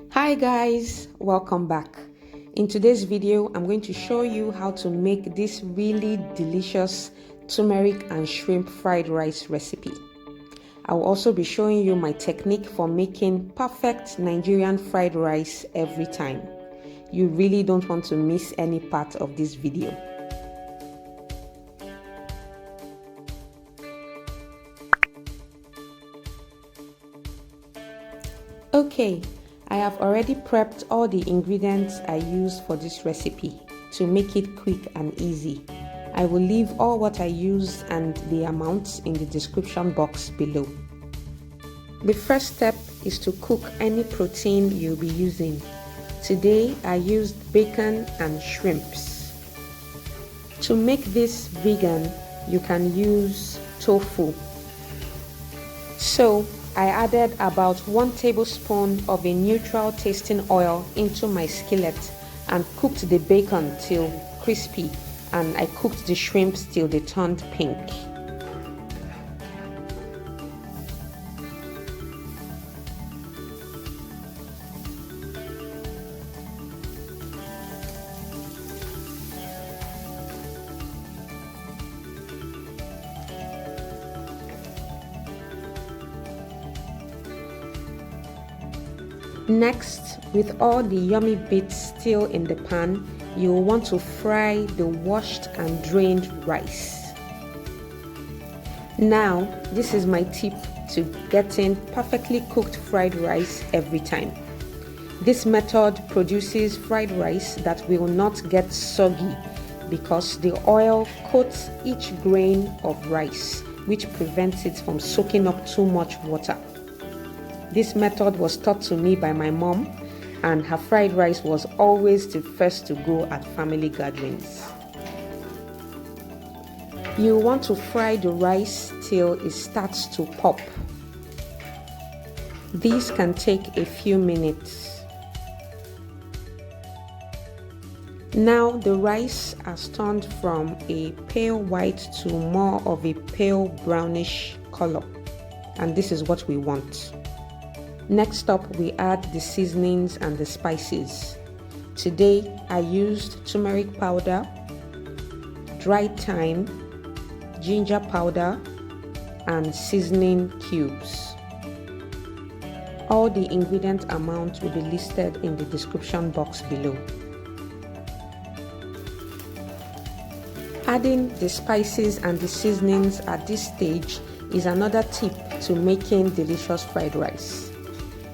Hi guys, welcome back. In today's video, I'm going to show you how to make this really delicious turmeric and shrimp fried rice recipe. I will also be showing you my technique for making perfect Nigerian fried rice every time. You really don't want to miss any part of this video. Okay, I have already prepped all the ingredients I use for this recipe to make it quick and easy. I will leave all what I use and the amounts in the description box below. The first step is to cook any protein you'll be using. Today I used bacon and shrimps. To make this vegan, you can use tofu. So I added about 1 tablespoon of a neutral tasting oil into my skillet and cooked the bacon till crispy, and I cooked the shrimps till they turned pink. Next, with all the yummy bits still in the pan, you will want to fry the washed and drained rice. Now, this is my tip to getting perfectly cooked fried rice every time. This method produces fried rice that will not get soggy because the oil coats each grain of rice, which prevents it from soaking up too much water. This method was taught to me by my mom, and her fried rice was always the first to go at family gatherings. You want to fry the rice till it starts to pop. This can take a few minutes. Now the rice has turned from a pale white to more of a pale brownish color, and this is what we want. Next up, we add the seasonings and the spices. Today, I used turmeric powder, dried thyme, ginger powder, and seasoning cubes. All the ingredient amounts will be listed in the description box below. Adding the spices and the seasonings at this stage is another tip to making delicious fried rice.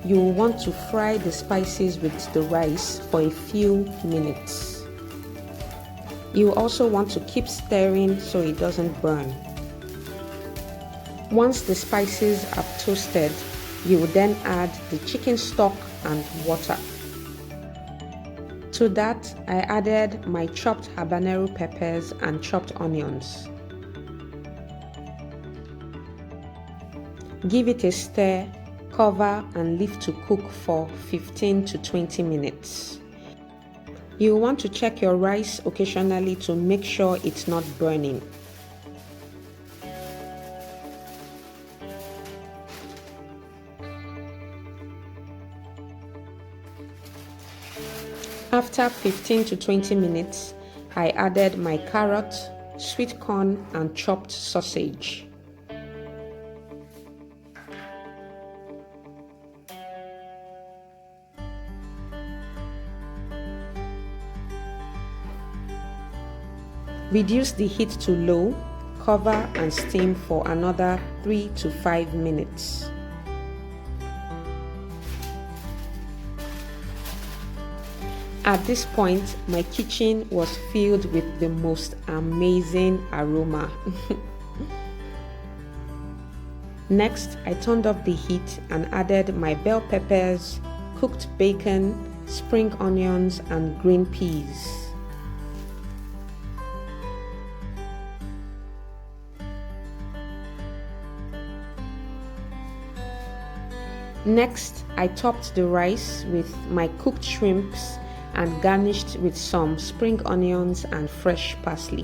You will want to fry the spices with the rice for a few minutes. You also want to keep stirring so it doesn't burn. Once the spices have toasted, you will then add the chicken stock and water. To that, I added my chopped habanero peppers and chopped onions. Give it a stir, cover and leave to cook for 15 to 20 minutes. You want to check your rice occasionally to make sure it's not burning. After 15 to 20 minutes, I added my carrot, sweet corn and chopped sausage. Reduce the heat to low, cover and steam for another 3 to 5 minutes. At this point, my kitchen was filled with the most amazing aroma. Next, I turned up the heat and added my bell peppers, cooked bacon, spring onions and green peas. Next, I topped the rice with my cooked shrimps and garnished with some spring onions and fresh parsley.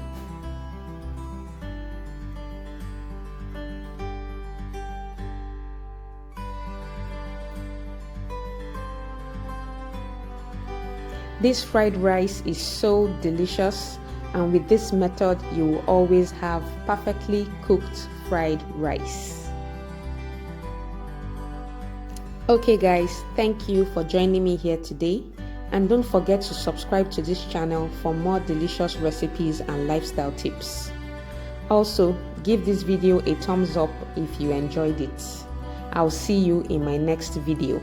This fried rice is so delicious, and with this method you will always have perfectly cooked fried rice. Okay guys, thank you for joining me here today, and don't forget to subscribe to this channel for more delicious recipes and lifestyle tips. Also, give this video a thumbs up if you enjoyed it. I'll see you in my next video.